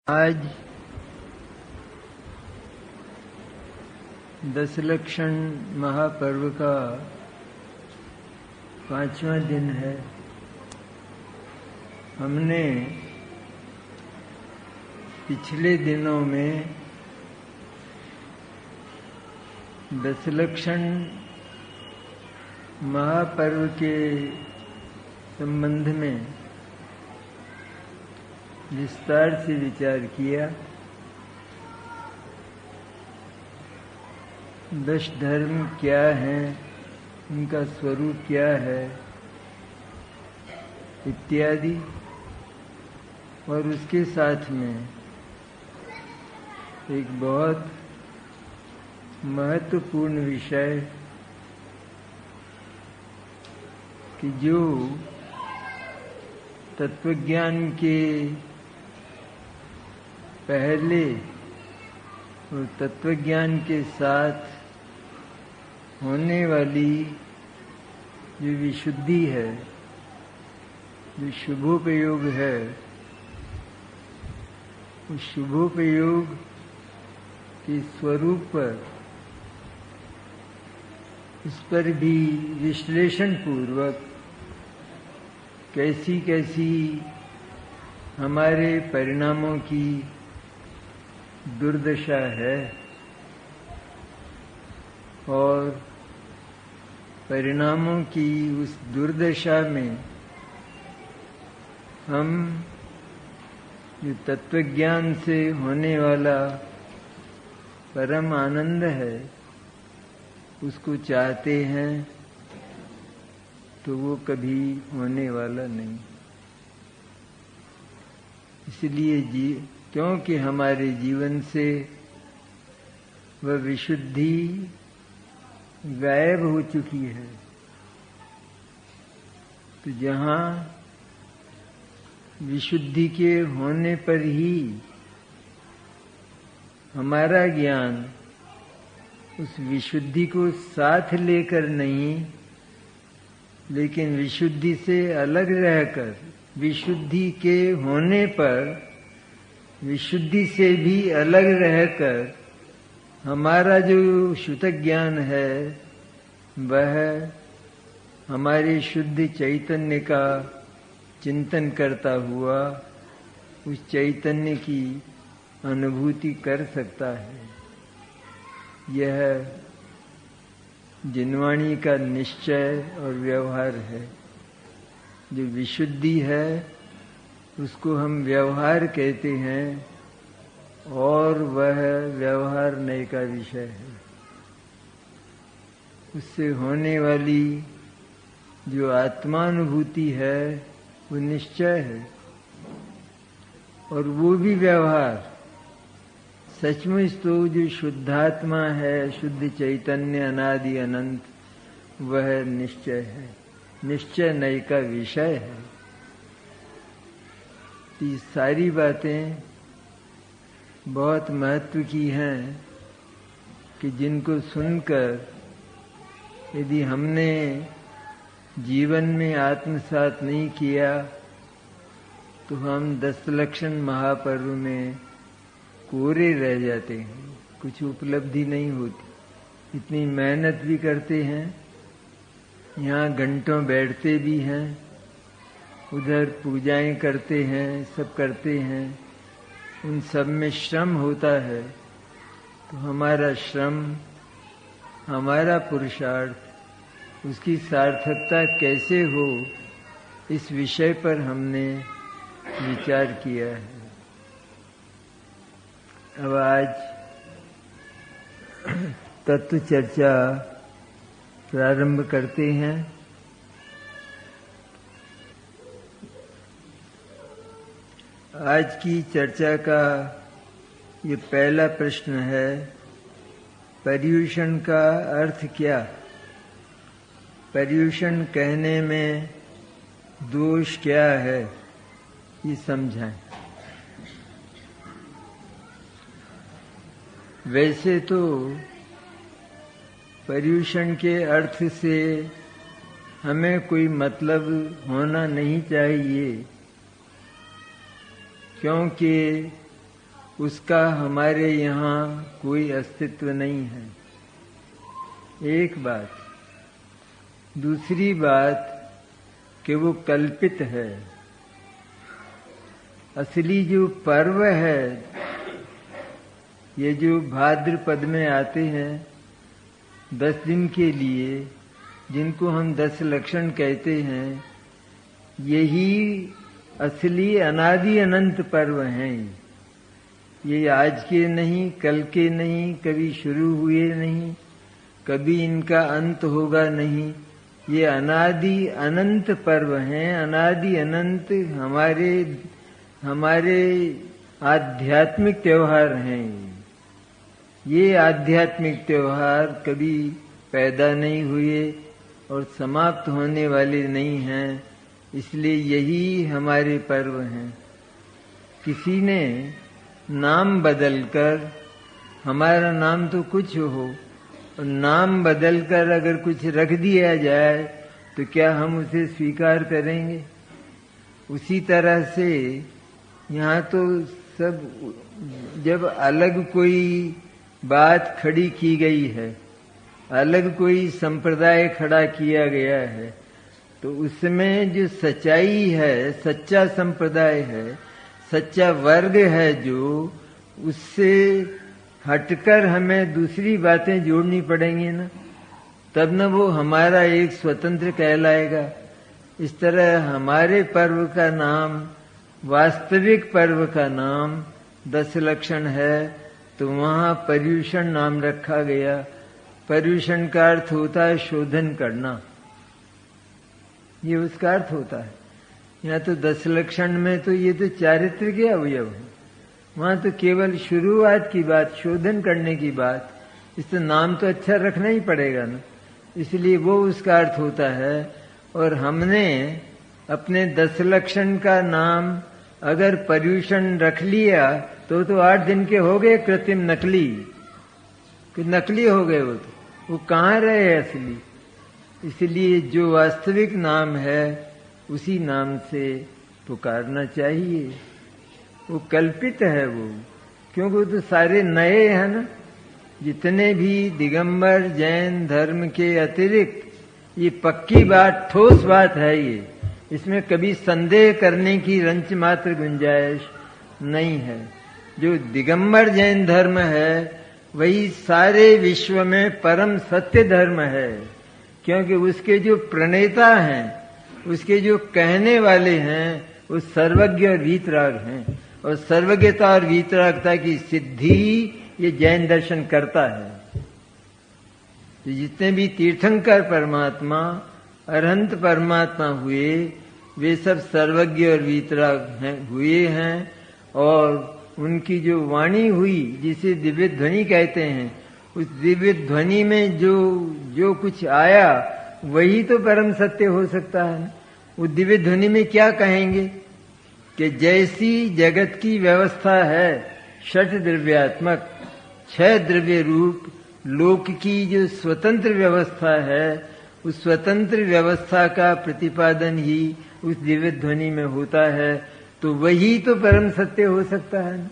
आज दशलक्षण महापर्व का 5वां दिन है। हमने पिछले दिनों में दशलक्षण महापर्व के संबंध में विस्तार से विचार किया। दश धर्म क्या हैं, उनका स्वरूप क्या है इत्यादि, और उसके साथ में एक बहुत महत्वपूर्ण विषय कि जो तत्वज्ञान के पहले और तत्वज्ञान के साथ होने वाली जो विशुद्धि है, जो शुभोपयोग है, उस शुभोपयोग के स्वरूप पर, उस पर भी विश्लेषण पूर्वक कैसी कैसी हमारे परिणामों की दुर्दशा है और परिणामों की उस दुर्दशा में हम जो तत्वज्ञान से होने वाला परम आनंद है उसको चाहते हैं तो वो कभी होने वाला नहीं। इसलिए क्योंकि हमारे जीवन से वह विशुद्धि गायब हो चुकी है, तो जहाँ विशुद्धि के होने पर ही हमारा ज्ञान उस विशुद्धि को साथ लेकर नहीं, लेकिन विशुद्धि से अलग रहकर विशुद्धि के होने पर विशुद्धि से भी अलग रहकर हमारा जो शुद्ध ज्ञान है वह हमारे शुद्ध चैतन्य का चिंतन करता हुआ उस चैतन्य की अनुभूति कर सकता है। यह जिनवाणी का निश्चय और व्यवहार है। जो विशुद्धि है उसको हम व्यवहार कहते हैं और वह व्यवहार नए का विषय है। उससे होने वाली जो आत्मानुभूति है वो निश्चय है, और वो भी व्यवहार सचमुच तो जो शुद्धात्मा है, शुद्ध चैतन्य अनादि अनंत, वह निश्चय है। निश्चय नए का विषय है। ये सारी बातें बहुत महत्व की हैं कि जिनको सुनकर यदि हमने जीवन में आत्मसात नहीं किया तो हम दशलक्षण महापर्व में कोरे रह जाते हैं, कुछ उपलब्धि नहीं होती। इतनी मेहनत भी करते हैं, यहाँ घंटों बैठते भी हैं, उधर पूजाएं करते हैं, सब करते हैं, उन सब में श्रम होता है, तो हमारा श्रम, हमारा पुरुषार्थ, उसकी सार्थकता कैसे हो, इस विषय पर हमने विचार किया है। अब आज तत्व चर्चा प्रारंभ करते हैं। आज की चर्चा का ये पहला प्रश्न है, पर्यूषण का अर्थ क्या? पर्यूषण कहने में दोष क्या है, ये समझाएं। वैसे तो पर्यूषण के अर्थ से हमें कोई मतलब होना नहीं चाहिए, क्योंकि उसका हमारे यहाँ कोई अस्तित्व नहीं है। एक बात। दूसरी बात कि वो कल्पित है। असली जो पर्व है, ये जो भाद्रपद में आते हैं 10 दिन के लिए, जिनको हम 10 लक्षण कहते हैं, यही असली अनादि अनंत पर्व हैं। ये आज के नहीं, कल के नहीं, कभी शुरू हुए नहीं, कभी इनका अंत होगा नहीं। ये अनादि अनंत पर्व हैं। अनादि अनंत हमारे आध्यात्मिक त्योहार हैं। ये आध्यात्मिक त्योहार कभी पैदा नहीं हुए और समाप्त होने वाले नहीं हैं, इसलिए यही हमारे पर्व हैं। किसी ने नाम बदलकर, हमारा नाम तो कुछ हो, और नाम बदलकर अगर कुछ रख दिया जाए तो क्या हम उसे स्वीकार करेंगे? उसी तरह से यहाँ तो सब, जब अलग कोई बात खड़ी की गई है, अलग कोई संप्रदाय खड़ा किया गया है, तो उसमें जो सच्चाई है, सच्चा संप्रदाय है, सच्चा वर्ग है, जो उससे हटकर हमें दूसरी बातें जोड़नी पड़ेंगी ना, तब न वो हमारा एक स्वतंत्र कहलाएगा। इस तरह हमारे पर्व का नाम, वास्तविक पर्व का नाम 10 लक्षण है, तो वहाँ पर्यूषण नाम रखा गया। पर्यूषण का अर्थ होता है शोधन करना, ये उसका अर्थ होता है। यहाँ तो 10 लक्षण में तो ये तो चारित्र के अवयव है, वहाँ तो केवल शुरुआत की बात, शोधन करने की बात। इससे नाम तो अच्छा रखना ही पड़ेगा ना, इसलिए वो उसका अर्थ होता है। और हमने अपने 10 लक्षण का नाम अगर पर्यूषण रख लिया तो 8 दिन के हो गए कृत्रिम, नकली, कि नकली हो गए वो कहाँ रहे असली। इसलिए जो वास्तविक नाम है उसी नाम से पुकारना चाहिए। वो कल्पित है वो, क्योंकि वो तो सारे नए हैं ना। जितने भी दिगंबर जैन धर्म के अतिरिक्त, ये पक्की बात, ठोस बात है ये, इसमें कभी संदेह करने की रंच मात्र गुंजाइश नहीं है। जो दिगंबर जैन धर्म है वही सारे विश्व में परम सत्य धर्म है, क्योंकि उसके जो प्रणेता हैं, उसके जो कहने वाले हैं, वो सर्वज्ञ और वीतराग हैं। और सर्वज्ञता और वीतरागता की सिद्धि ये जैन दर्शन करता है। तो जितने भी तीर्थंकर परमात्मा, अरहंत परमात्मा हुए, वे सब सर्वज्ञ और वीतराग हुए हैं। और उनकी जो वाणी हुई, जिसे दिव्य ध्वनि कहते हैं, उस दिव्य ध्वनि में जो कुछ आया वही तो परम सत्य हो सकता है। वो दिव्य ध्वनि में क्या कहेंगे कि जैसी जगत की व्यवस्था है षट द्रव्यात्मक, 6 द्रव्य रूप लोक की जो स्वतंत्र व्यवस्था है, उस स्वतंत्र व्यवस्था का प्रतिपादन ही उस दिव्य ध्वनि में होता है, तो वही तो परम सत्य हो सकता है ना।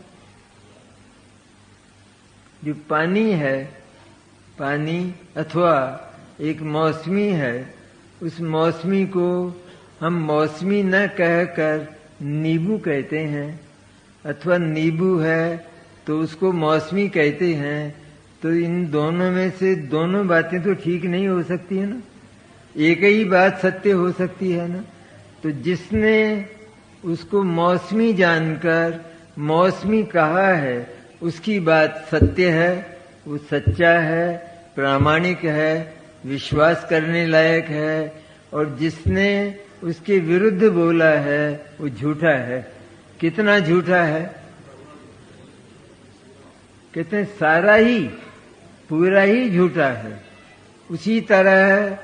जो पानी है, पानी अथवा एक मौसमी है, उस मौसमी को हम मौसमी न कहकर नींबू कहते हैं, अथवा नींबू है तो उसको मौसमी कहते हैं। तो इन दोनों में से दोनों बातें तो ठीक नहीं हो सकती है ना, एक ही बात सत्य हो सकती है ना। तो जिसने उसको मौसमी जानकर मौसमी कहा है, उसकी बात सत्य है, वो सच्चा है, प्रामाणिक है, विश्वास करने लायक है। और जिसने उसके विरुद्ध बोला है वो झूठा है। कितना झूठा है? कितने सारा ही, पूरा ही झूठा है। उसी तरह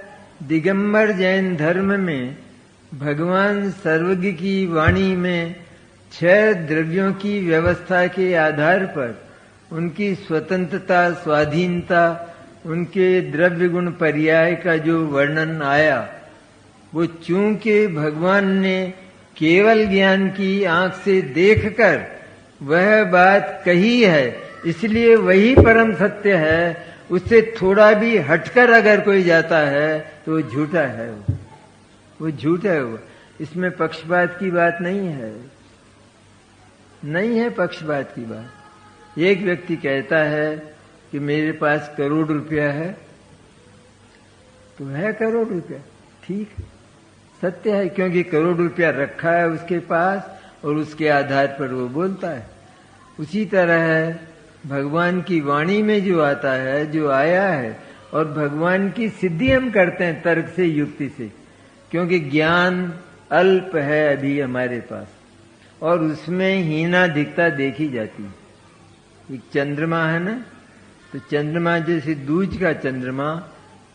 दिगंबर जैन धर्म में भगवान सर्वज्ञ की वाणी में 6 द्रव्यों की व्यवस्था के आधार पर उनकी स्वतंत्रता, स्वाधीनता, उनके द्रव्य गुण पर्याय का जो वर्णन आया, वो चूंकि भगवान ने केवल ज्ञान की आंख से देखकर वह बात कही है, इसलिए वही परम सत्य है। उससे थोड़ा भी हटकर अगर कोई जाता है तो वो झूठा है, वो झूठ है। वो इसमें पक्षपात की बात नहीं है, नहीं है पक्षपात की बात। एक व्यक्ति कहता है कि मेरे पास करोड़ रुपया है, तो है करोड़ रुपया, ठीक सत्य है, क्योंकि करोड़ रुपया रखा है उसके पास और उसके आधार पर वो बोलता है। उसी तरह है भगवान की वाणी में जो आता है, जो आया है, और भगवान की सिद्धि हम करते हैं तर्क से, युक्ति से, क्योंकि ज्ञान अल्प है अभी हमारे पास, और उसमें हीनाधिकता देखी जाती है। एक चंद्रमा है ना, तो चंद्रमा जैसे दूज का चंद्रमा,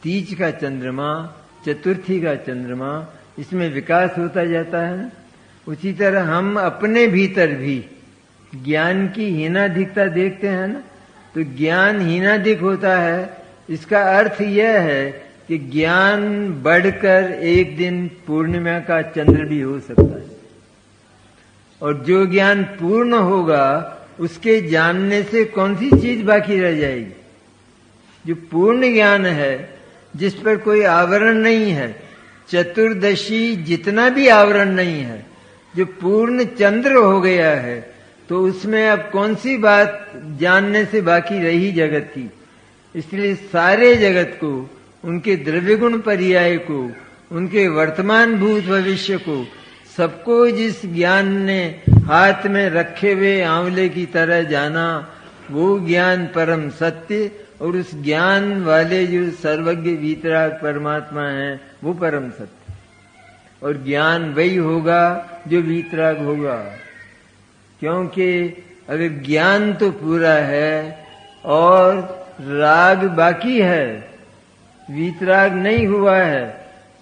तीज का चंद्रमा, चतुर्थी का चंद्रमा, इसमें विकास होता जाता है ना। उसी तरह हम अपने भीतर भी ज्ञान की हीनाधिकता देखते हैं ना, तो ज्ञान हीनाधिक होता है। इसका अर्थ यह है कि ज्ञान बढ़कर एक दिन पूर्णिमा का चंद्र भी हो सकता है, और जो ज्ञान पूर्ण होगा उसके जानने से कौन सी चीज बाकी रह जाएगी? जो पूर्ण ज्ञान है, जिस पर कोई आवरण नहीं है, चतुर्दशी जितना भी आवरण नहीं है, जो पूर्ण चंद्र हो गया है, तो उसमें अब कौन सी बात जानने से बाकी रही जगत की? इसलिए सारे जगत को, उनके द्रव्य गुण पर्याय को, उनके वर्तमान भूत भविष्य को, सबको जिस ज्ञान ने हाथ में रखे हुए आंवले की तरह जाना, वो ज्ञान परम सत्य, और उस ज्ञान वाले जो सर्वज्ञ वीतराग परमात्मा है, वो परम सत्य। और ज्ञान वही होगा जो वीतराग होगा, क्योंकि अगर ज्ञान तो पूरा है और राग बाकी है, वीतराग नहीं हुआ है,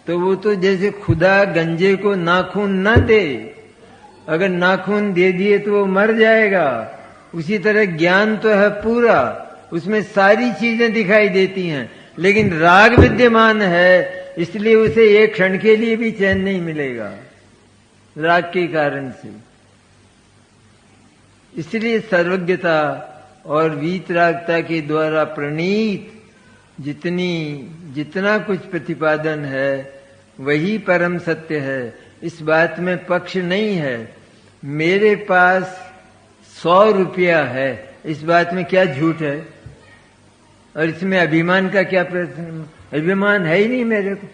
तो वो तो जैसे खुदा गंजे को नाखून ना दे, अगर नाखून दे दिए तो वो मर जाएगा। उसी तरह ज्ञान तो है पूरा, उसमें सारी चीजें दिखाई देती हैं, लेकिन राग विद्यमान है, इसलिए उसे एक क्षण के लिए भी चैन नहीं मिलेगा राग के कारण से। इसलिए सर्वज्ञता और वीतरागता के द्वारा प्रणीत जितना कुछ प्रतिपादन है, वही परम सत्य है। इस बात में पक्ष नहीं है। मेरे पास 100 रुपया है, इस बात में क्या झूठ है? और इसमें अभिमान का क्या प्रश्न? अभिमान है ही नहीं मेरे को,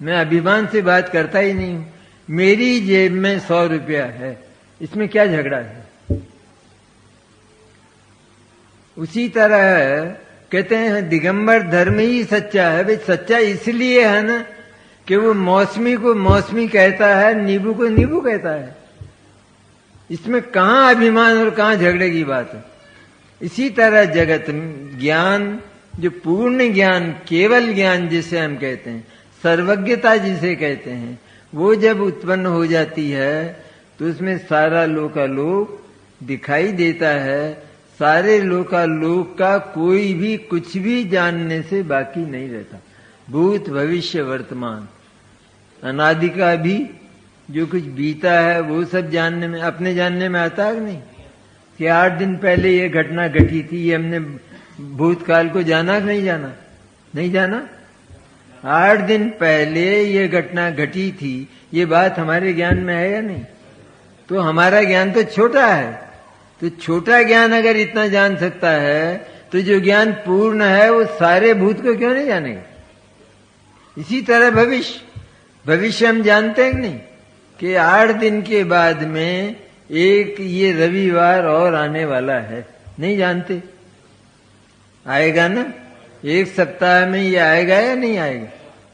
मैं अभिमान से बात करता ही नहीं हूं। मेरी जेब में 100 रुपया है, इसमें क्या झगड़ा है? उसी तरह कहते हैं दिगंबर धर्म ही सच्चा है। भाई सच्चा इसलिए है ना कि वो मौसमी को मौसमी कहता है, नींबू को नींबू कहता है। इसमें कहां अभिमान और कहां झगड़े की बात है? इसी तरह जगत ज्ञान, जो पूर्ण ज्ञान, केवल ज्ञान जिसे हम कहते हैं, सर्वज्ञता जिसे कहते हैं, वो जब उत्पन्न हो जाती है तो उसमें सारा लोकालोक दिखाई देता है। सारे लोकालोक का कोई भी कुछ भी जानने से बाकी नहीं रहता। भूत भविष्य वर्तमान अनादि का भी जो कुछ बीता है वो सब जानने में, अपने जानने में आता है नहीं कि 8 दिन पहले ये घटना घटी थी, ये हमने भूतकाल को जाना कि नहीं जाना? नहीं जाना। 8 दिन पहले ये घटना घटी थी, ये बात हमारे ज्ञान में है या नहीं? तो हमारा ज्ञान तो छोटा है। तो छोटा ज्ञान अगर इतना जान सकता है, तो जो ज्ञान पूर्ण है वो सारे भूत को क्यों नहीं जानेगा? इसी तरह भविष्य हम जानते हैं नहीं कि 8 दिन के बाद में एक ये रविवार और आने वाला है, नहीं जानते? आएगा ना, एक सप्ताह में ये आएगा या नहीं आएगा?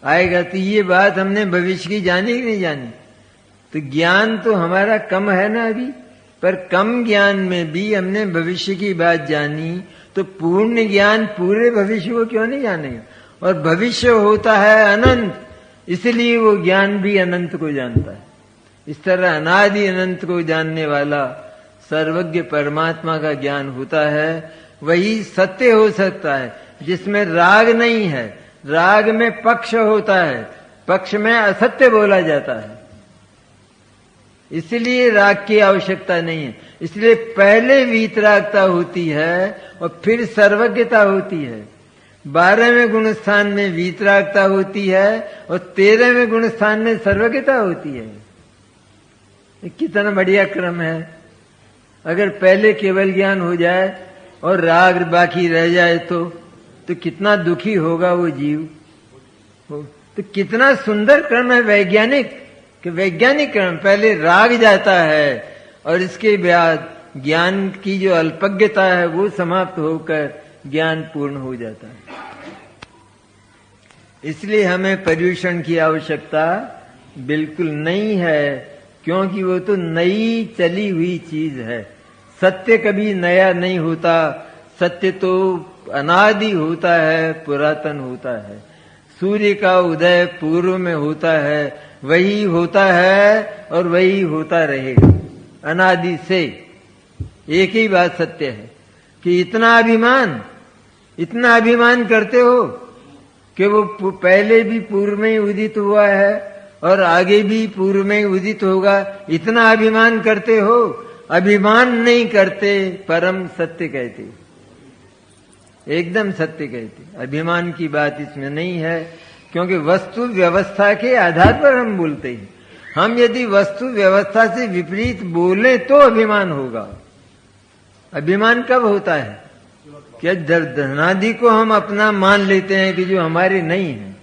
आएगा। तो ये बात हमने भविष्य की जानी कि नहीं जानी? तो ज्ञान तो हमारा कम है ना अभी, पर कम ज्ञान में भी हमने भविष्य की बात जानी, तो पूर्ण ज्ञान पूरे भविष्य को क्यों नहीं जानेगा? और भविष्य होता है अनंत, इसलिए वो ज्ञान भी अनंत को जानता है। इस तरह अनादि अनंत को जानने वाला सर्वज्ञ परमात्मा का ज्ञान होता है, वही सत्य हो सकता है जिसमें राग नहीं है। राग में पक्ष होता है, पक्ष में असत्य बोला जाता है। इसलिए राग की आवश्यकता नहीं है। इसलिए पहले वीतरागता होती है और फिर सर्वज्ञता होती है। 12वें गुण स्थान में वीतरागता होती है और 13वें गुण स्थान में सर्वज्ञता होती है। कितना बढ़िया क्रम है। अगर पहले केवल ज्ञान हो जाए और राग बाकी रह जाए तो कितना दुखी होगा वो जीव। तो कितना सुंदर क्रम है वैज्ञानिक, कि वैज्ञानिक क्रम पहले राग जाता है और इसके बाद ज्ञान की जो अल्पज्ञता है वो समाप्त होकर ज्ञान पूर्ण हो जाता है। इसलिए हमें पर्यूषण की आवश्यकता बिल्कुल नहीं है, क्योंकि वो तो नई चली हुई चीज है। सत्य कभी नया नहीं होता, सत्य तो अनादि होता है, पुरातन होता है। सूर्य का उदय पूर्व में होता है, वही होता है और वही होता रहेगा अनादि से। एक ही बात सत्य है कि इतना अभिमान करते हो कि वो पहले भी पूर्व में उदित हुआ है और आगे भी पूर्व में उदित होगा। इतना अभिमान करते हो, अभिमान नहीं करते, परम सत्य कहते, एकदम सत्य कहते। अभिमान की बात इसमें नहीं है, क्योंकि वस्तु व्यवस्था के आधार पर हम बोलते हैं। हम यदि वस्तु व्यवस्था से विपरीत बोले तो अभिमान होगा। अभिमान कब होता है? क्या धनादि को हम अपना मान लेते हैं कि जो हमारे नहीं है,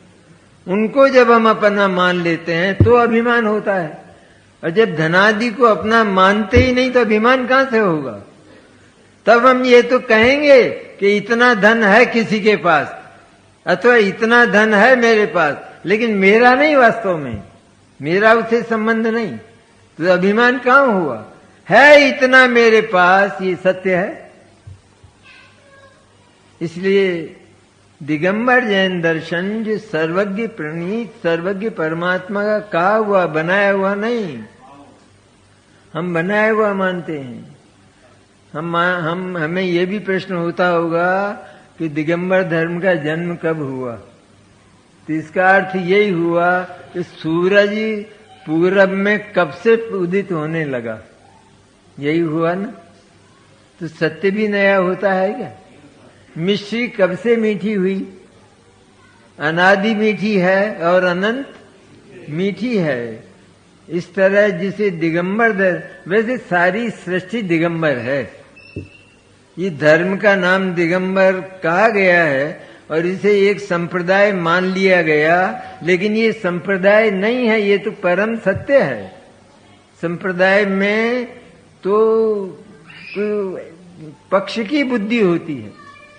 उनको जब हम अपना मान लेते हैं तो अभिमान होता है। और जब धनादि को अपना मानते ही नहीं तो अभिमान कहां से होगा? तब हम ये तो कहेंगे कि इतना धन है किसी के पास, अथवा इतना धन है मेरे पास, लेकिन मेरा नहीं, वास्तव में मेरा उससे संबंध नहीं, तो अभिमान कहां हुआ? है इतना मेरे पास, ये सत्य है। इसलिए दिगंबर जैन दर्शन जो सर्वज्ञ प्रणीत सर्वज्ञ परमात्मा का कहा हुआ, बनाया हुआ नहीं, हम बनाया हुआ मानते हैं। हमें यह भी प्रश्न होता होगा कि दिगंबर धर्म का जन्म कब हुआ? तो इसका अर्थ यही हुआ कि सूरज पूरब में कब से उदित होने लगा, यही हुआ ना। तो सत्य भी नया होता है क्या? मिश्री कब से मीठी हुई? अनादि मीठी है और अनंत मीठी है। इस तरह जिसे दिगंबर वैसे सारी सृष्टि दिगंबर है। ये धर्म का नाम दिगंबर कहा गया है और इसे एक संप्रदाय मान लिया गया, लेकिन ये संप्रदाय नहीं है, ये तो परम सत्य है। संप्रदाय में तो पक्ष की बुद्धि होती है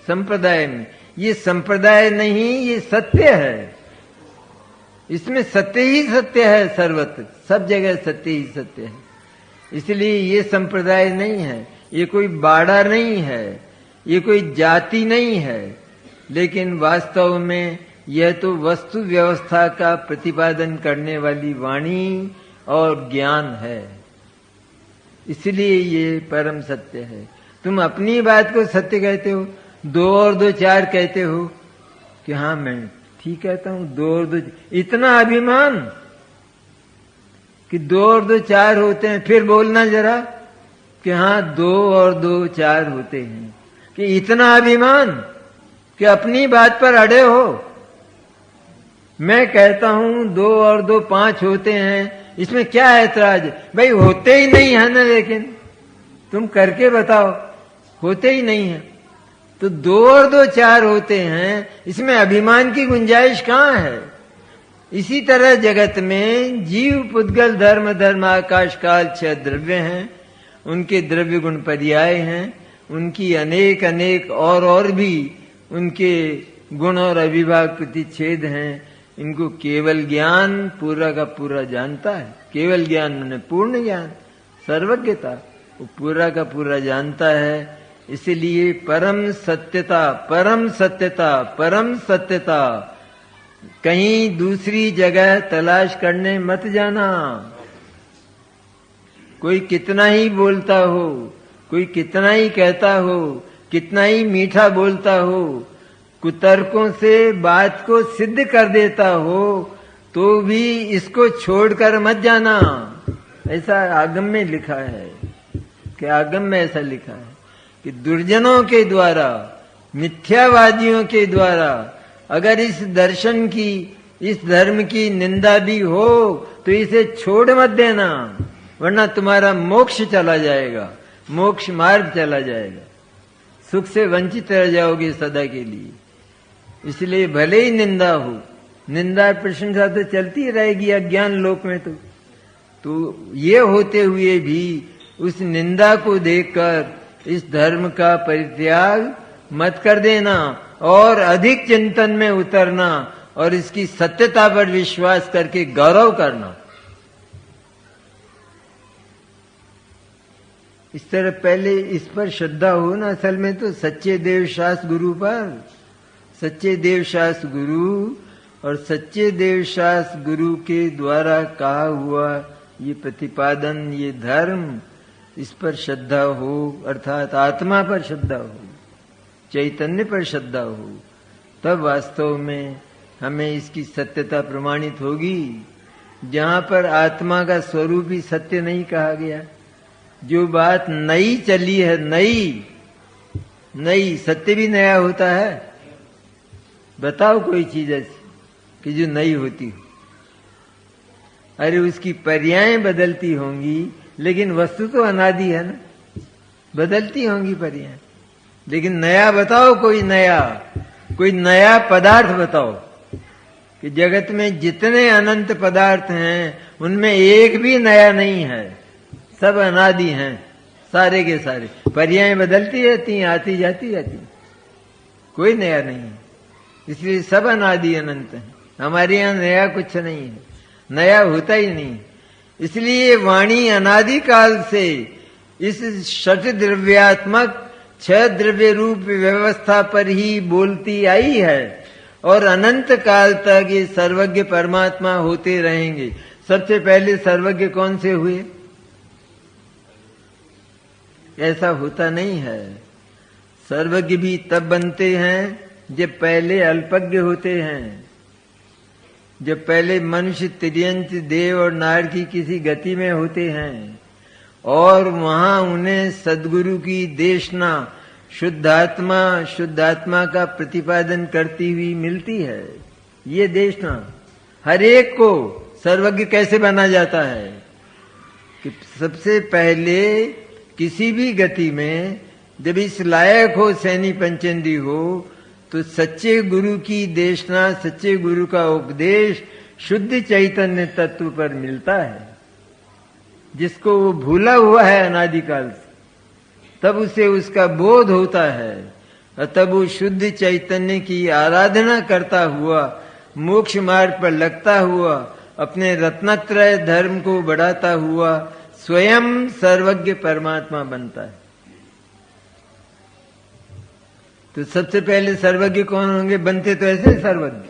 संप्रदाय में, ये संप्रदाय नहीं, ये सत्य है। इसमें सत्य ही सत्य है, सर्वत्र सब जगह सत्य ही सत्य है। इसलिए ये संप्रदाय नहीं है, ये कोई बाड़ा नहीं है, ये कोई जाति नहीं है, लेकिन वास्तव में यह तो वस्तु व्यवस्था का प्रतिपादन करने वाली वाणी और ज्ञान है। इसलिए ये परम सत्य है। तुम अपनी बात को सत्य कहते हो, 2 और 2 4 कहते हो कि हाँ मैं ठीक कहता हूं, 2 और 2, इतना अभिमान कि 2 और 2 4 होते हैं। फिर बोलना जरा कि हाँ 2 और 2 4 होते हैं, कि इतना अभिमान कि अपनी बात पर अड़े हो। मैं कहता हूं 2 और 2 5 होते हैं, इसमें क्या ऐतराज? भाई होते ही नहीं है ना, लेकिन तुम करके बताओ, होते ही नहीं है। तो 2 और 2 4 होते हैं, इसमें अभिमान की गुंजाइश कहां है? इसी तरह जगत में जीव पुद्गल धर्म आकाश काल 6 द्रव्य हैं, उनके द्रव्य गुण पर्याय हैं, उनकी अनेक अनेक और भी उनके गुण और अविभाग प्रतिच्छेद हैं। इनको केवल ज्ञान पूरा का पूरा जानता है। केवल ज्ञान माने पूर्ण ज्ञान, सर्वज्ञता, वो पूरा का पूरा जानता है। इसलिए परम सत्यता, परम सत्यता, परम सत्यता कहीं दूसरी जगह तलाश करने मत जाना। कोई कितना ही बोलता हो, कोई कितना ही कहता हो, कितना ही मीठा बोलता हो, कुतर्कों से बात को सिद्ध कर देता हो, तो भी इसको छोड़कर मत जाना। ऐसा आगम में लिखा है कि आगम में ऐसा लिखा है कि दुर्जनों के द्वारा, मिथ्यावादियों के द्वारा अगर इस दर्शन की, इस धर्म की निंदा भी हो तो इसे छोड़ मत देना, वरना तुम्हारा मोक्ष चला जाएगा, मोक्ष मार्ग चला जाएगा, सुख से वंचित रह जाओगे सदा के लिए। इसलिए भले ही निंदा हो, निंदा प्रशंसा तो चलती रहेगी अज्ञान लोक में। तो ये होते हुए भी उस निंदा को देखकर इस धर्म का परित्याग मत कर देना और अधिक चिंतन में उतरना और इसकी सत्यता पर विश्वास करके गौरव करना। इस तरह पहले इस पर श्रद्धा हो ना, असल में तो सच्चे देव शास्त्र गुरु पर, सच्चे देव शास्त्र गुरु और सच्चे देव शास्त्र गुरु के द्वारा कहा हुआ ये प्रतिपादन, ये धर्म, इस पर श्रद्धा हो, अर्थात आत्मा पर श्रद्धा हो, चैतन्य पर श्रद्धा हो, तब वास्तव में हमें इसकी सत्यता प्रमाणित होगी। जहां पर आत्मा का स्वरूप ही सत्य नहीं कहा गया, जो बात नई चली है, नई नई, सत्य भी नया होता है। बताओ कोई चीज ऐसी कि जो नई होती हो। अरे उसकी पर्यायें बदलती होंगी लेकिन वस्तु तो अनादि है ना, बदलती होंगी पर्यायें, लेकिन नया बताओ, कोई नया पदार्थ बताओ कि जगत में जितने अनंत पदार्थ हैं उनमें एक भी नया नहीं है, सब अनादि हैं सारे के सारे। पर्यायें बदलती रहती हैं, आती जाती रहती हैं, कोई नया नहीं है, इसलिए सब अनादि अनंत हैं। हमारे यहाँ नया कुछ नहीं है, नया होता ही नहीं। इसलिए वाणी अनादि काल से इस षट द्रव्यात्मक छह द्रव्य रूप व्यवस्था पर ही बोलती आई है और अनंत काल तक ये सर्वज्ञ परमात्मा होते रहेंगे। सबसे पहले सर्वज्ञ कौन से हुए? ऐसा होता नहीं है। सर्वज्ञ भी तब बनते हैं जब पहले अल्पज्ञ होते हैं, जब पहले मनुष्य तिर्यंच देव और नार की किसी गति में होते हैं और वहां उन्हें सद्गुरु की देशना शुद्धात्मा का प्रतिपादन करती हुई मिलती है। ये देशना हर एक को सर्वज्ञ कैसे बना जाता है कि सबसे पहले किसी भी गति में जब इस लायक हो, सैनी पंचेंद्री हो, तो सच्चे गुरु की देशना, सच्चे गुरु का उपदेश शुद्ध चैतन्य तत्व पर मिलता है, जिसको वो भूला हुआ है अनादिकाल से। तब उसे उसका बोध होता है और तब वो शुद्ध चैतन्य की आराधना करता हुआ, मोक्ष मार्ग पर लगता हुआ, अपने रत्नत्रय धर्म को बढ़ाता हुआ स्वयं सर्वज्ञ परमात्मा बनता है। तो सबसे पहले सर्वज्ञ कौन होंगे? बनते तो ऐसे सर्वज्ञ,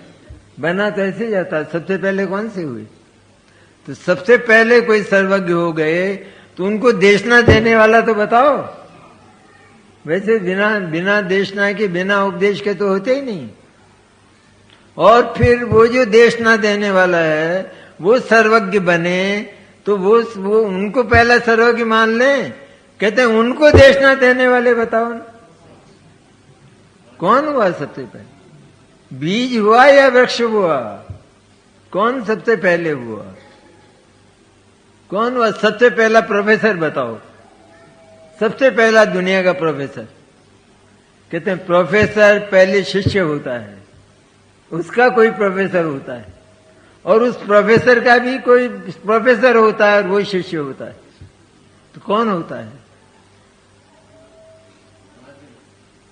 बना तो ऐसे जाता। सबसे पहले कौन से हुए? तो सबसे पहले कोई सर्वज्ञ हो गए तो उनको देशना देने वाला तो बताओ। वैसे बिना देशना के, बिना उपदेश के तो होते ही नहीं। और फिर वो जो देशना देने वाला है वो सर्वज्ञ बने तो वो उनको पहला सर्वज्ञ मान लें। कहते हैं उनको देशना देने वाले बताओ ना, कौन हुआ सबसे पहले? बीज हुआ या वृक्ष हुआ? कौन सबसे पहले हुआ? कौन हुआ सबसे पहला प्रोफेसर? बताओ, सबसे पहला दुनिया का प्रोफेसर। कहते हैं प्रोफेसर पहले शिष्य होता है, उसका कोई प्रोफेसर होता है, और उस प्रोफेसर का भी कोई प्रोफेसर होता है और वो शिष्य होता है। तो कौन होता है?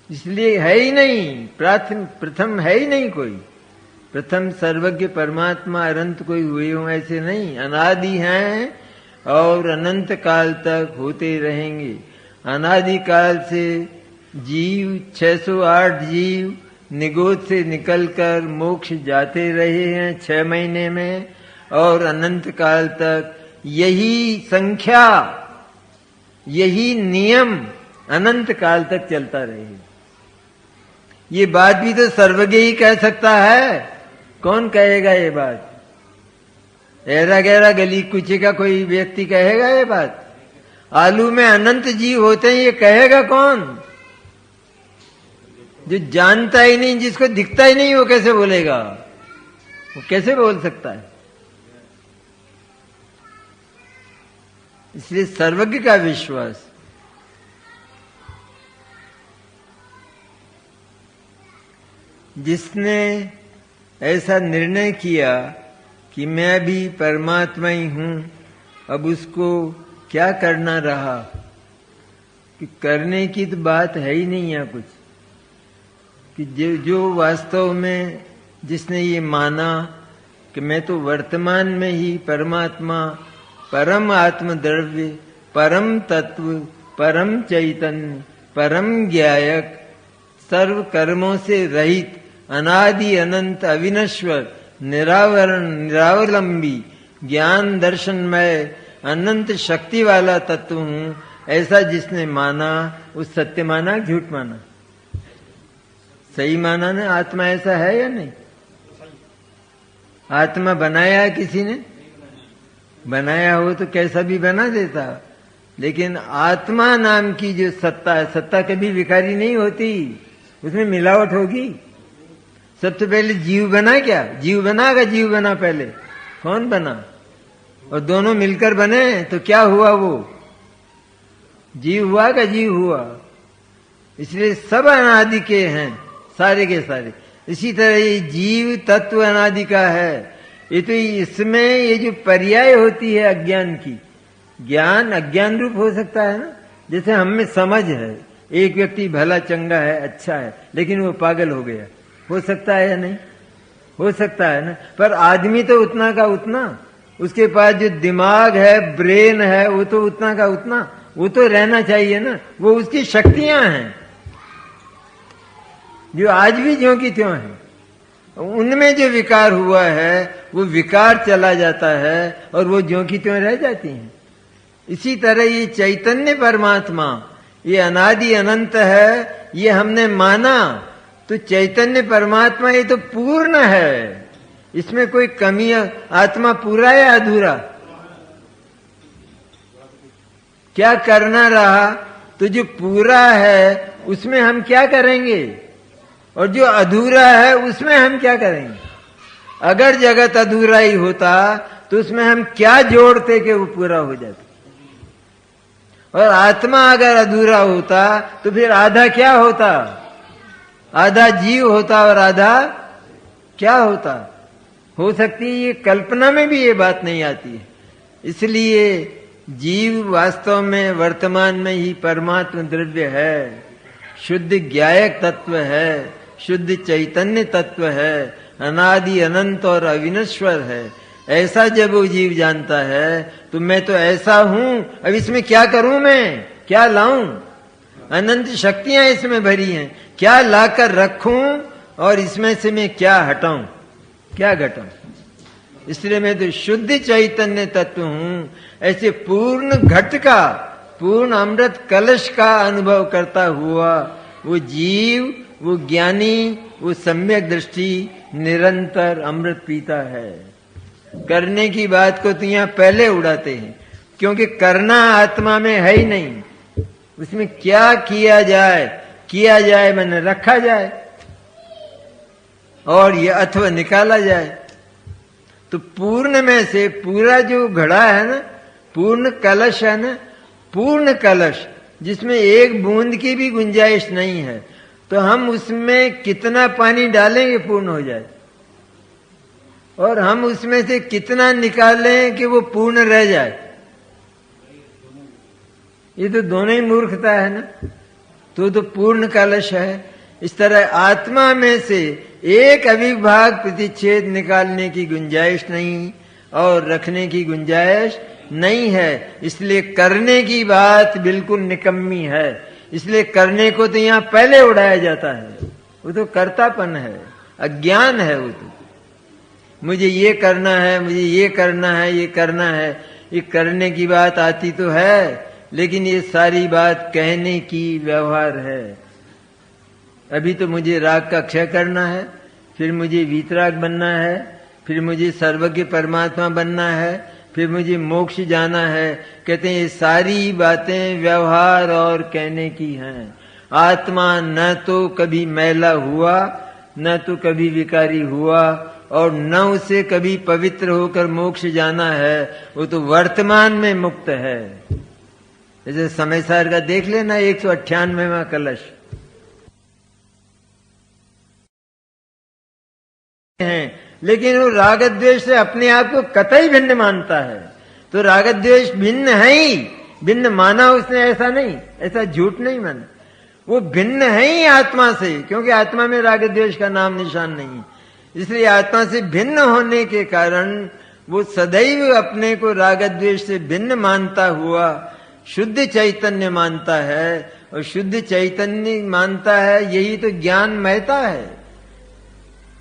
इसलिए है ही नहीं, प्रथम है ही नहीं कोई। प्रथम सर्वज्ञ परमात्मा अनंत कोई हुए हो ऐसे नहीं, अनादि हैं और अनंत काल तक होते रहेंगे। अनादि काल से जीव 608 जीव निगोद से निकलकर मोक्ष जाते रहे हैं 6 महीने में, और अनंत काल तक यही संख्या, यही नियम अनंत काल तक चलता रहेगा। ये बात भी तो सर्वज्ञ ही कह सकता है, कौन कहेगा ये बात? ऐरा गहरा गली कुचे का कोई व्यक्ति कहेगा ये बात? आलू में अनंत जीव होते हैं, ये कहेगा कौन? जो जानता ही नहीं, जिसको दिखता ही नहीं, वो कैसे बोलेगा? वो कैसे बोल सकता है? इसलिए सर्वज्ञ का विश्वास। जिसने ऐसा निर्णय किया कि मैं भी परमात्मा ही हूं, अब उसको क्या करना रहा? कि करने की तो बात है ही नहीं है कुछ। कि जो वास्तव में जिसने ये माना कि मैं तो वर्तमान में ही परमात्मा, परम आत्म द्रव्य, परम तत्व, परम चैतन्य, परम ज्ञायक, सर्व कर्मों से रहित, अनादि अनंत अविनश्वर, निरावरण निरावलंबी, ज्ञान दर्शनमय, अनंत शक्ति वाला तत्व हूं, ऐसा जिसने माना, उस सत्य माना, झूठ माना? सही माना ना? आत्मा ऐसा है या नहीं? आत्मा बनाया है किसी ने? बनाया हो तो कैसा भी बना देता, लेकिन आत्मा नाम की जो सत्ता है, सत्ता कभी विकारी नहीं होती, उसमें मिलावट होगी। सबसे पहले जीव बना क्या? जीव बना का जीव बना पहले? कौन बना? और दोनों मिलकर बने तो क्या हुआ? वो जीव हुआ का जीव हुआ। इसलिए सब अनादि के हैं, सारे के सारे। इसी तरह ये जीव तत्व अनादि का है। ये तो इसमें ये जो पर्याय होती है अज्ञान की, ज्ञान अज्ञान रूप हो सकता है ना। जैसे हम में समझ है, एक व्यक्ति भला चंगा है, अच्छा है, लेकिन वो पागल हो गया, हो सकता है या नहीं? हो सकता है ना। पर आदमी तो उतना का उतना, उसके पास जो दिमाग है, ब्रेन है, वो तो उतना का उतना, वो तो रहना चाहिए ना। वो उसकी शक्तियां हैं जो आज भी ज्यों की त्यों हैं। उनमें जो विकार हुआ है वो विकार चला जाता है और वो ज्यों की त्यों रह जाती हैं। इसी तरह ये चैतन्य परमात्मा, ये अनादि अनंत है, ये हमने माना तो चैतन्य परमात्मा ये तो पूर्ण है, इसमें कोई कमी। आत्मा पूरा है अधूरा? क्या करना रहा? तो जो पूरा है उसमें हम क्या करेंगे, और जो अधूरा है उसमें हम क्या करेंगे? अगर जगत अधूरा ही होता तो उसमें हम क्या जोड़ते कि वो पूरा हो जाता? और आत्मा अगर अधूरा होता तो फिर आधा क्या होता? आधा जीव होता और आधा क्या होता? हो सकती है ये कल्पना में भी ये बात नहीं आती है। इसलिए जीव वास्तव में वर्तमान में ही परमात्मा द्रव्य है, शुद्ध ज्ञायक तत्व है, शुद्ध चैतन्य तत्व है, अनादि अनंत और अविनश्वर है। ऐसा जब वो जीव जानता है तो मैं तो ऐसा हूं, अब इसमें क्या करूं, मैं क्या लाऊं? अनंत शक्तियां इसमें भरी हैं, क्या लाकर रखूं और इसमें से मैं क्या हटाऊं, क्या घटाऊं? इसलिए मैं तो शुद्ध चैतन्य तत्व हूं। ऐसे पूर्ण घट का, पूर्ण अमृत कलश का अनुभव करता हुआ वो जीव, वो ज्ञानी, वो सम्यक दृष्टि निरंतर अमृत पीता है। करने की बात को तो यहां पहले उड़ाते हैं, क्योंकि करना आत्मा में है ही नहीं। उसमें क्या किया जाए, किया जाए मैंने रखा जाए और ये अथवा निकाला जाए। तो पूर्ण में से पूरा जो घड़ा है ना, पूर्ण कलश है ना, पूर्ण कलश जिसमें एक बूंद की भी गुंजाइश नहीं है, तो हम उसमें कितना पानी डालेंगे पूर्ण हो जाए, और हम उसमें से कितना निकालें कि वो पूर्ण रह जाए? ये तो दोनों ही मूर्खता है ना। तो पूर्ण कलश है। इस तरह आत्मा में से एक अविभाग प्रतिच्छेद निकालने की गुंजाइश नहीं और रखने की गुंजाइश नहीं है। इसलिए करने की बात बिल्कुल निकम्मी है। इसलिए करने को तो यहां पहले उड़ाया जाता है। वो तो कर्तापन है, अज्ञान है। वो तो मुझे ये करना है, मुझे ये करना है, ये करना है। ये करने की बात आती तो है, लेकिन ये सारी बात कहने की व्यवहार है। अभी तो मुझे राग का क्षय करना है, फिर मुझे वीतराग बनना है, फिर मुझे सर्वज्ञ परमात्मा बनना है, फिर मुझे मोक्ष जाना है। कहते हैं ये सारी बातें व्यवहार और कहने की हैं। आत्मा न तो कभी मैला हुआ, न तो कभी विकारी हुआ, और न उसे कभी पवित्र होकर मोक्ष जाना है। वो तो वर्तमान में मुक्त है। जैसे समय सार का देख लेना 198वां कलश है, लेकिन वो राग द्वेष से अपने आप को कतई भिन्न मानता है। तो राग द्वेष भिन्न है ही, भिन्न माना उसने ऐसा नहीं, ऐसा झूठ नहीं माना, वो भिन्न है ही आत्मा से, क्योंकि आत्मा में राग द्वेष का नाम निशान नहीं। इसलिए आत्मा से भिन्न होने के कारण वो सदैव अपने को राग द्वेष से भिन्न मानता हुआ शुद्ध चैतन्य मानता है। और शुद्ध चैतन्य मानता है, यही तो ज्ञान महता है।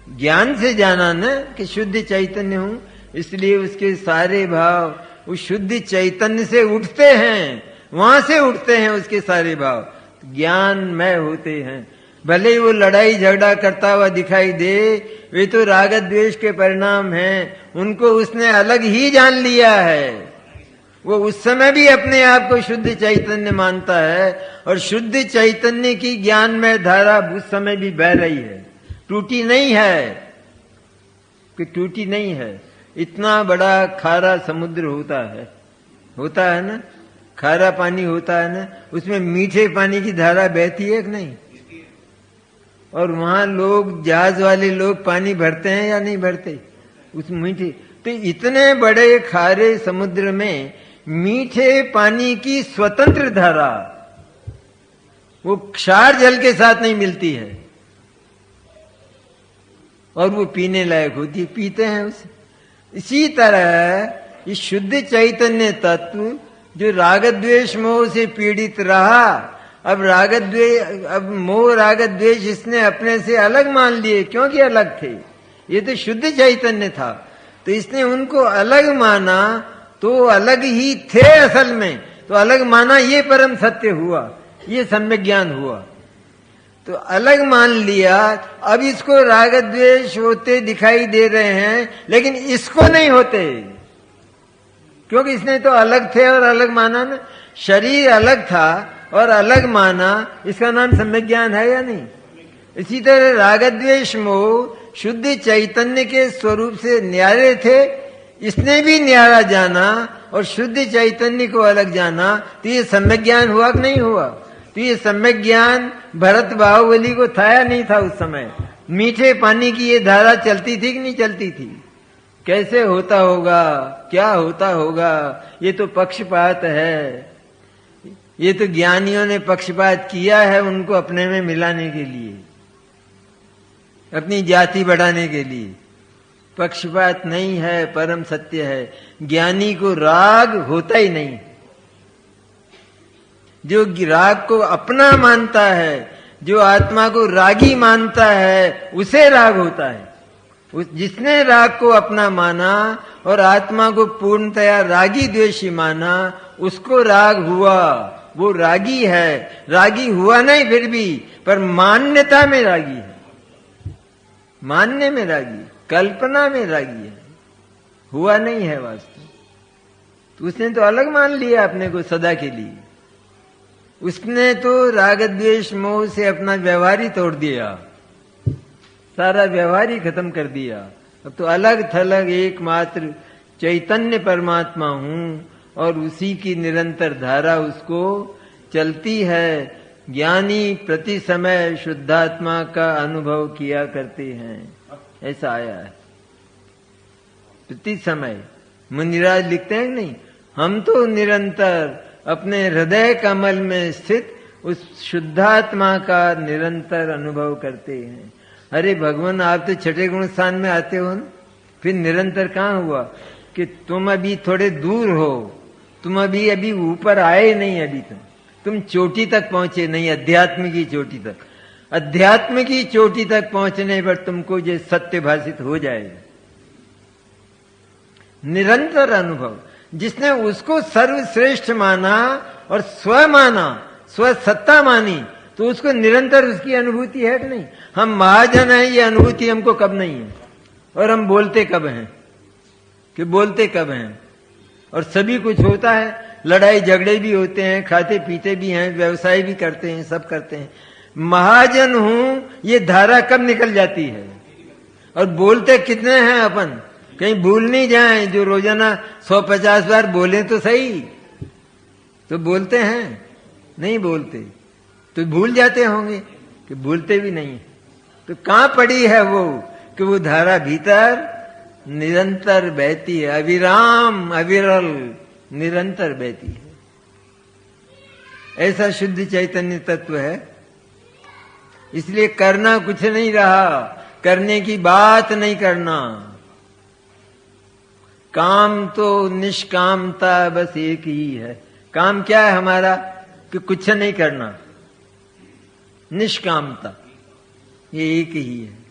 ज्ञान से जाना न कि शुद्ध चैतन्य हूं, इसलिए उसके सारे भाव उस शुद्ध चैतन्य से उठते हैं, वहां से उठते हैं उसके सारे भाव, ज्ञानमय होते हैं। भले ही वो लड़ाई झगड़ा करता हुआ दिखाई दे, वे तो राग द्वेष के परिणाम हैं, उनको उसने अलग ही जान लिया है। वो उस समय भी अपने आप को शुद्ध चैतन्य मानता है, और शुद्ध चैतन्य की ज्ञानमय धारा उस समय भी बह रही है, टूटी नहीं है, कि टूटी नहीं है। इतना बड़ा खारा समुद्र होता है ना, खारा पानी होता है ना, उसमें मीठे पानी की धारा बहती है कि नहीं? और वहां लोग, जहाज वाले लोग पानी भरते हैं या नहीं भरते उस मीठे? तो इतने बड़े खारे समुद्र में मीठे पानी की स्वतंत्र धारा वो क्षार जल के साथ नहीं मिलती है, और वो पीने लायक होती है, पीते हैं उसे। इसी तरह इस शुद्ध चैतन्य तत्व जो राग द्वेष मोह से पीड़ित रहा, अब मोह राग द्वेष इसने अपने से अलग मान लिए, क्योंकि अलग थे। ये तो शुद्ध चैतन्य था, तो इसने उनको अलग माना, तो अलग ही थे असल में, तो अलग माना, ये परम सत्य हुआ, ये सम्यक ज्ञान हुआ। तो अलग मान लिया, अब इसको राग द्वेष होते दिखाई दे रहे हैं, लेकिन इसको नहीं होते, क्योंकि इसने तो अलग थे और अलग माना ना। शरीर अलग था और अलग माना, इसका नाम सम्यक ज्ञान है या नहीं? इसी तरह राग द्वेष मोह शुद्ध चैतन्य के स्वरूप से न्यारे थे, इसने भी न्यारा जाना और शुद्ध चैतन्य को अलग जाना, तो ये सम्यक ज्ञान हुआ कि नहीं हुआ? तो ये सम्यक ज्ञान भरत बाहुबली को था या नहीं था? उस समय मीठे पानी की ये धारा चलती थी कि नहीं चलती थी? कैसे होता होगा, क्या होता होगा? ये तो पक्षपात है, ये तो ज्ञानियों ने पक्षपात किया है उनको अपने में मिलाने के लिए, अपनी जाति बढ़ाने के लिए। पक्षपात नहीं है, परम सत्य है। ज्ञानी को राग होता ही नहीं। जो राग को अपना मानता है, जो आत्मा को रागी मानता है, उसे राग होता है। जिसने राग को अपना माना और आत्मा को पूर्णतया रागी द्वेषी माना, उसको राग हुआ, वो रागी है। रागी हुआ नहीं फिर भी, पर मान्यता में रागी है, मानने में रागी, कल्पना में रागी है, हुआ नहीं है वास्तव। तो उसने तो अलग मान लिया अपने को सदा के लिए। उसने तो राग द्वेष मोह से अपना व्यवहार ही तोड़ दिया, सारा व्यवहार ही खत्म कर दिया। अब तो अलग थलग एकमात्र चैतन्य परमात्मा हूं, और उसी की निरंतर धारा उसको चलती है। ज्ञानी प्रति समय शुद्धात्मा का अनुभव किया करते हैं, ऐसा आया है। प्रति समय मुनिराज लिखते हैं नहीं, हम तो निरंतर अपने हृदय कमल में स्थित उस शुद्धात्मा का निरंतर अनुभव करते हैं। अरे भगवान, आप तो छठे गुण स्थान में आते हो ना, फिर निरंतर कहाँ हुआ? कि तुम अभी थोड़े दूर हो, तुम अभी ऊपर आए नहीं, अभी तुम चोटी तक पहुंचे नहीं, अध्यात्म की चोटी तक। अध्यात्म की चोटी तक पहुंचने पर तुमको ये सत्य भाषित हो जाएगा। निरंतर अनुभव, जिसने उसको सर्वश्रेष्ठ माना और स्व माना, स्व सत्ता मानी, तो उसको निरंतर उसकी अनुभूति है कि नहीं? हम महाजन है, ये अनुभूति हमको कब नहीं है? और हम बोलते कब हैं, कि बोलते कब हैं। और सभी कुछ होता है, लड़ाई झगड़े भी होते हैं, खाते पीते भी हैं, व्यवसाय भी करते हैं, सब करते हैं। महाजन हूं ये धारा कब निकल जाती है। और बोलते कितने हैं अपन, कहीं भूल नहीं जाएं, जो रोजाना 150 बार बोले तो सही, तो बोलते हैं, नहीं बोलते तो भूल जाते होंगे, कि भूलते भी नहीं। तो कहां पड़ी है वो, कि वो धारा भीतर निरंतर बहती है, अविराम अविरल निरंतर बहती है। ऐसा शुद्ध चैतन्य तत्व है। इसलिए करना कुछ नहीं रहा, करने की बात नहीं करना। काम तो निष्कामता बस एक ही है। काम क्या है हमारा, कि कुछ नहीं करना, निष्कामता, ये एक ही है।